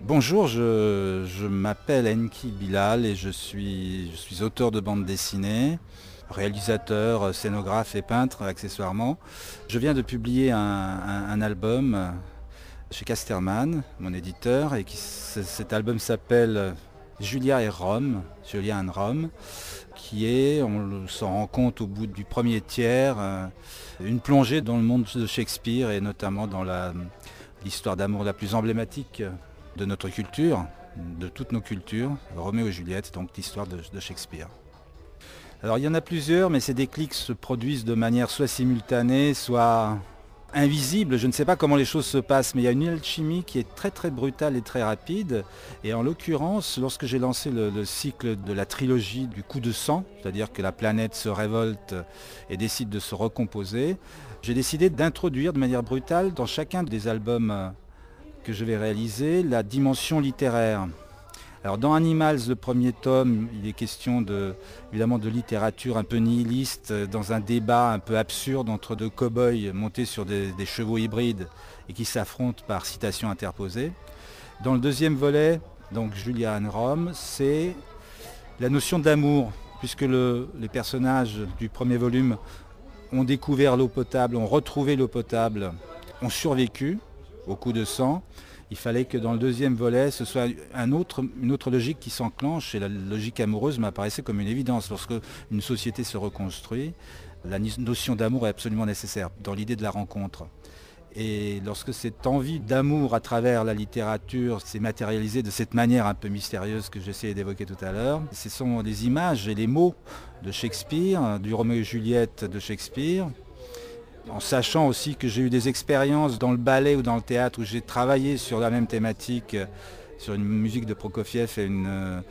Bonjour, je m'appelle Enki Bilal et je suis auteur de bande dessinée, réalisateur, scénographe et peintre accessoirement. Je viens de publier un album chez Casterman, mon éditeur, et cet album s'appelle Julia et Rome, Julia and Rome, qui est, on s'en rend compte au bout du premier tiers, une plongée dans le monde de Shakespeare et notamment dans l'histoire d'amour la plus emblématique de notre culture, de toutes nos cultures, Roméo et Juliette, donc l'histoire de Shakespeare. Alors il y en a plusieurs, mais ces déclics se produisent de manière soit simultanée, soit invisible. Je ne sais pas comment les choses se passent, mais il y a une alchimie qui est très très brutale et très rapide. Et en l'occurrence, lorsque j'ai lancé le cycle de la trilogie du coup de sang, c'est-à-dire que la planète se révolte et décide de se recomposer, j'ai décidé d'introduire de manière brutale dans chacun des albums que je vais réaliser la dimension littéraire. Alors dans Animals, le premier tome, il est question évidemment de littérature un peu nihiliste, dans un débat un peu absurde entre deux cow-boys montés sur des chevaux hybrides et qui s'affrontent par citation interposée. Dans le deuxième volet, donc Julia and Rome, c'est la notion d'amour, puisque les personnages du premier volume ont découvert l'eau potable, ont retrouvé l'eau potable, ont survécu au coup de sang. Il fallait que dans le deuxième volet, ce soit une autre logique qui s'enclenche, et la logique amoureuse m'apparaissait comme une évidence. Lorsque une société se reconstruit, la notion d'amour est absolument nécessaire dans l'idée de la rencontre. Et lorsque cette envie d'amour à travers la littérature s'est matérialisée de cette manière un peu mystérieuse que j'essayais d'évoquer tout à l'heure, ce sont les images et les mots de Shakespeare, du Roméo et Juliette de Shakespeare, en sachant aussi que j'ai eu des expériences dans le ballet ou dans le théâtre où j'ai travaillé sur la même thématique, sur une musique de Prokofiev et une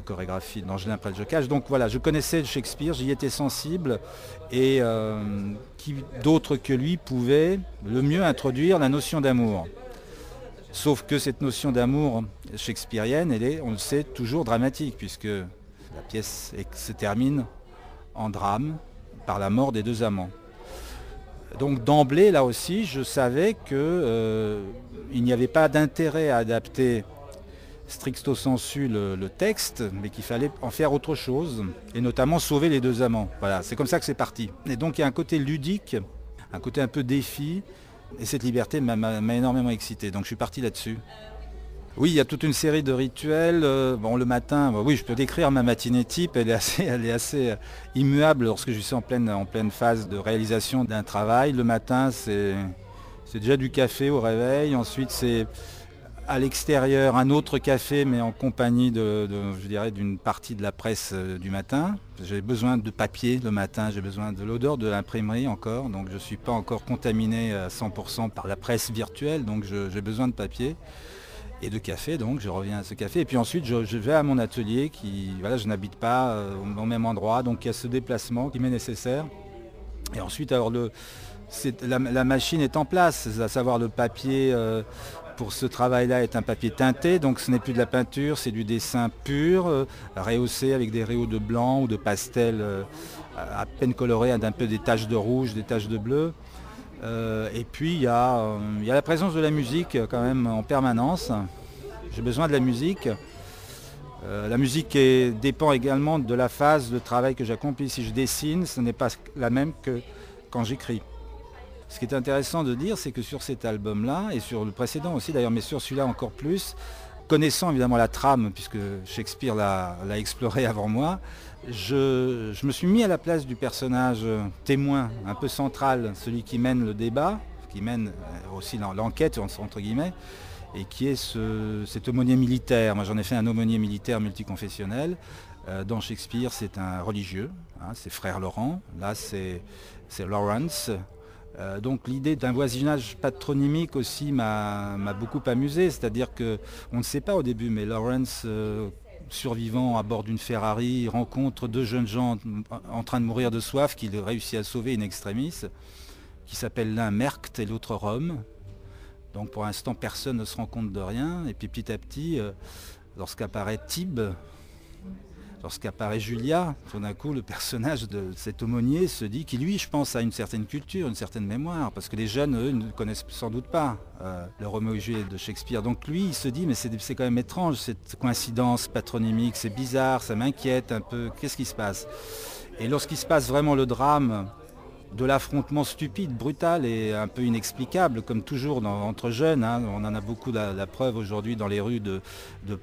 chorégraphie d'Angelin Preljocaj. Donc voilà, je connaissais Shakespeare, j'y étais sensible, et qui d'autre que lui pouvait le mieux introduire la notion d'amour. Sauf que cette notion d'amour shakespearienne, elle est, on le sait, toujours dramatique, puisque la pièce se termine en drame par la mort des deux amants. Donc d'emblée, là aussi, je savais qu'il n'y avait pas d'intérêt à adapter stricto sensu le texte, mais qu'il fallait en faire autre chose, et notamment sauver les deux amants. Voilà, c'est comme ça que c'est parti. Et donc il y a un côté ludique, un côté un peu défi, et cette liberté m'a énormément excité, donc je suis parti là-dessus. Oui, il y a toute une série de rituels. Bon, le matin, oui, je peux décrire ma matinée type, elle est assez immuable lorsque je suis en pleine phase de réalisation d'un travail. Le matin, c'est déjà du café au réveil. Ensuite, c'est à l'extérieur un autre café, mais en compagnie je dirais, d'une partie de la presse du matin. J'ai besoin de papier le matin, j'ai besoin de l'odeur de l'imprimerie encore, donc je ne suis pas encore contaminé à 100% par la presse virtuelle, donc j'ai besoin de papier. Et de café, donc je reviens à ce café. Et puis ensuite, je vais à mon atelier voilà, je n'habite pas au même endroit, donc il y a ce déplacement qui m'est nécessaire. Et ensuite, alors la machine est en place, à savoir le papier pour ce travail-là est un papier teinté, donc ce n'est plus de la peinture, c'est du dessin pur, rehaussé avec des rayons de blanc ou de pastel à peine coloré, d'un peu des taches de rouge, des taches de bleu. Et puis il y a la présence de la musique quand même en permanence. J'ai besoin de la musique. La musique dépend également de la phase de travail que j'accomplis. Si je dessine, ce n'est pas la même que quand j'écris. Ce qui est intéressant de dire, c'est que sur cet album-là, et sur le précédent aussi d'ailleurs, mais sur celui-là encore plus, connaissant évidemment la trame, puisque Shakespeare l'a explorée avant moi, je me suis mis à la place du personnage témoin, un peu central, celui qui mène le débat, qui mène aussi l'enquête, entre guillemets, et qui est cet aumônier militaire. Moi j'en ai fait un aumônier militaire multiconfessionnel. Dans Shakespeare, c'est un religieux, hein, c'est frère Laurent, là c'est Lawrence. Donc l'idée d'un voisinage patronymique aussi m'a beaucoup amusé, c'est-à-dire qu'on ne sait pas au début, mais Lawrence, survivant à bord d'une Ferrari, rencontre deux jeunes gens en train de mourir de soif qu'il réussit à sauver in extremis, qui s'appellent l'un Merct et l'autre Rome. Donc pour l'instant personne ne se rend compte de rien, et puis petit à petit, lorsqu'apparaît Tib, lorsqu'apparaît Julia, tout d'un coup le personnage de cet aumônier se dit qu'il lui, je pense, a une certaine culture, une certaine mémoire, parce que les jeunes, eux, ne connaissent sans doute pas le Roméo et Juliette de Shakespeare. Donc lui, il se dit, mais c'est quand même étrange cette coïncidence patronymique, c'est bizarre, ça m'inquiète un peu, qu'est-ce qui se passe? Et lorsqu'il se passe vraiment le drame de l'affrontement stupide, brutal et un peu inexplicable, comme toujours entre jeunes. Hein. On en a beaucoup la preuve aujourd'hui dans les rues de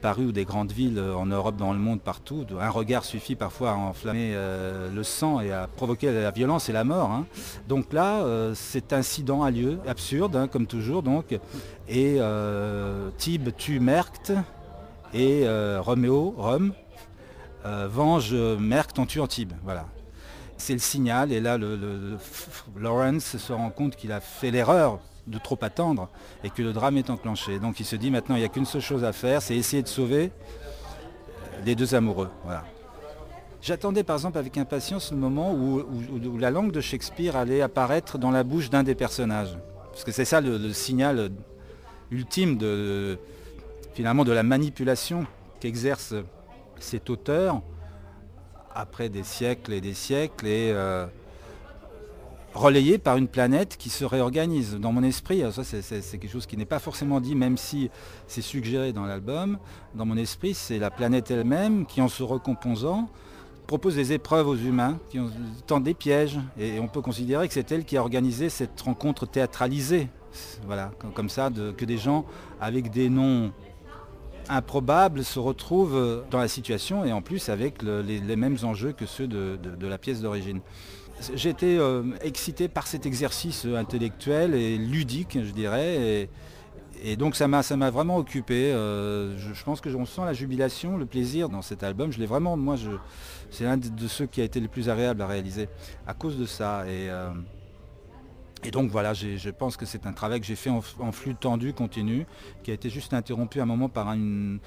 Paris ou des grandes villes en Europe, dans le monde, partout. Un regard suffit parfois à enflammer le sang et à provoquer la violence et la mort. Hein. Donc là, cet incident a lieu, absurde, hein, comme toujours. Donc, et Tibes tue Mercte et Rome, venge Mercte en tuant Tibes. Voilà. C'est le signal, et là Lawrence se rend compte qu'il a fait l'erreur de trop attendre et que le drame est enclenché. Donc il se dit maintenant il n'y a qu'une seule chose à faire, c'est essayer de sauver les deux amoureux. Voilà. J'attendais par exemple avec impatience le moment où la langue de Shakespeare allait apparaître dans la bouche d'un des personnages. Parce que c'est ça le signal ultime finalement de la manipulation qu'exerce cet auteur après des siècles et relayé par une planète qui se réorganise. Dans mon esprit, ça c'est quelque chose qui n'est pas forcément dit, même si c'est suggéré dans l'album. Dans mon esprit, c'est la planète elle-même qui, en se recomposant, propose des épreuves aux humains, qui tend des pièges. Et on peut considérer que c'est elle qui a organisé cette rencontre théâtralisée. Voilà, comme ça, que des gens avec des noms improbables se retrouvent dans la situation et en plus avec les mêmes enjeux que ceux de la pièce d'origine. J'ai été excité par cet exercice intellectuel et ludique, je dirais, et donc ça m'a vraiment occupé. Je pense que on sent la jubilation, le plaisir dans cet album. Je l'ai vraiment, c'est l'un de ceux qui a été le plus agréable à réaliser à cause de ça. Et donc voilà, je pense que c'est un travail que j'ai fait en flux tendu, continu, qui a été juste interrompu à un moment par un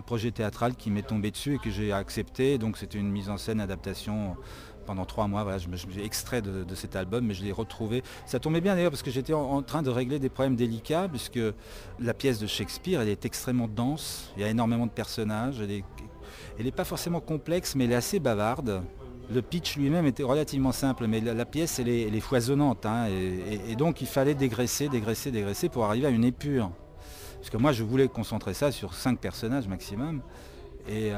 projet théâtral qui m'est tombé dessus et que j'ai accepté. Donc c'était une mise en scène, adaptation pendant 3 mois. Voilà, je me suis extrait de cet album, mais je l'ai retrouvé. Ça tombait bien d'ailleurs parce que j'étais en train de régler des problèmes délicats, puisque la pièce de Shakespeare, elle est extrêmement dense, il y a énormément de personnages, elle n'est pas forcément complexe, mais elle est assez bavarde. Le pitch lui-même était relativement simple, mais la pièce, elle est foisonnante. Hein, et donc, il fallait dégraisser pour arriver à une épure. Parce que moi, je voulais concentrer ça sur 5 personnages maximum. Et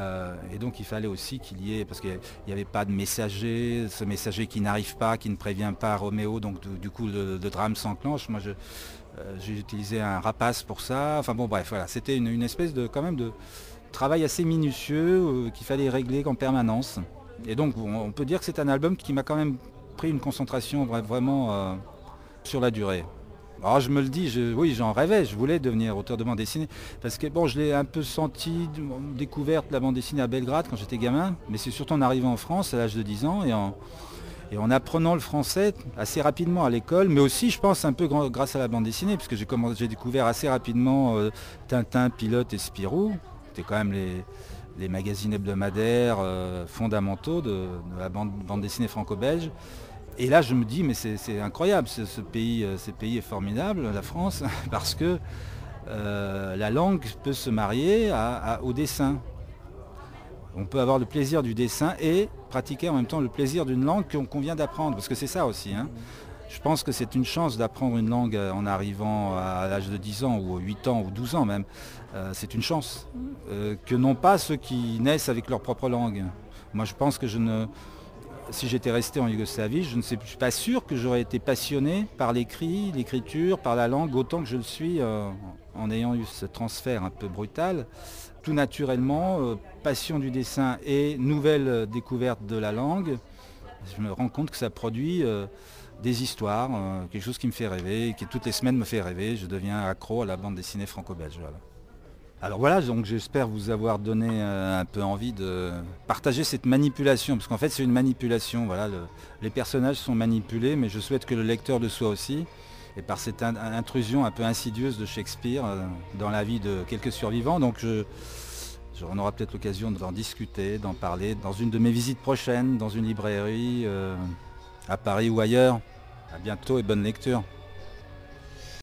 donc, il fallait aussi qu'il y ait... Parce qu'il n'y avait pas de messager, ce messager qui n'arrive pas, qui ne prévient pas Roméo. Donc, du coup, le drame s'enclenche. Moi, j'ai utilisé un rapace pour ça. Enfin bon, bref, voilà. C'était une espèce de travail assez minutieux qu'il fallait régler en permanence. Et donc on peut dire que c'est un album qui m'a quand même pris une concentration vraiment sur la durée. Alors je me le dis, oui j'en rêvais, je voulais devenir auteur de bande dessinée. Parce que bon, je l'ai un peu senti, découverte la bande dessinée à Belgrade quand j'étais gamin. Mais c'est surtout en arrivant en France à l'âge de 10 ans et en apprenant le français assez rapidement à l'école. Mais aussi je pense un peu grâce à la bande dessinée. Puisque j'ai découvert assez rapidement Tintin, Pilote et Spirou. C'était quand même les magazines hebdomadaires fondamentaux de la bande dessinée franco-belge. Et là, je me dis, mais c'est incroyable, ce pays est formidable, la France, parce que la langue peut se marier au dessin. On peut avoir le plaisir du dessin et pratiquer en même temps le plaisir d'une langue qu'on vient d'apprendre, parce que c'est ça aussi. Hein. Je pense que c'est une chance d'apprendre une langue en arrivant à l'âge de 10 ans ou 8 ans ou 12 ans même. C'est une chance que n'ont pas ceux qui naissent avec leur propre langue. Moi je pense que si j'étais resté en Yougoslavie, je ne suis pas sûr que j'aurais été passionné par l'écriture, par la langue autant que je le suis en ayant eu ce transfert un peu brutal. Tout naturellement, passion du dessin et nouvelle découverte de la langue, je me rends compte que ça produit des histoires, quelque chose qui me fait rêver, qui toutes les semaines me fait rêver. Je deviens accro à la bande dessinée franco-belge. Voilà. Alors voilà, donc j'espère vous avoir donné un peu envie de partager cette manipulation, parce qu'en fait c'est une manipulation. Voilà, les personnages sont manipulés, mais je souhaite que le lecteur le soit aussi. Et par cette intrusion un peu insidieuse de Shakespeare dans la vie de quelques survivants, donc on aura peut-être l'occasion d'en discuter, d'en parler dans une de mes visites prochaines, dans une librairie, à Paris ou ailleurs. À bientôt et bonne lecture.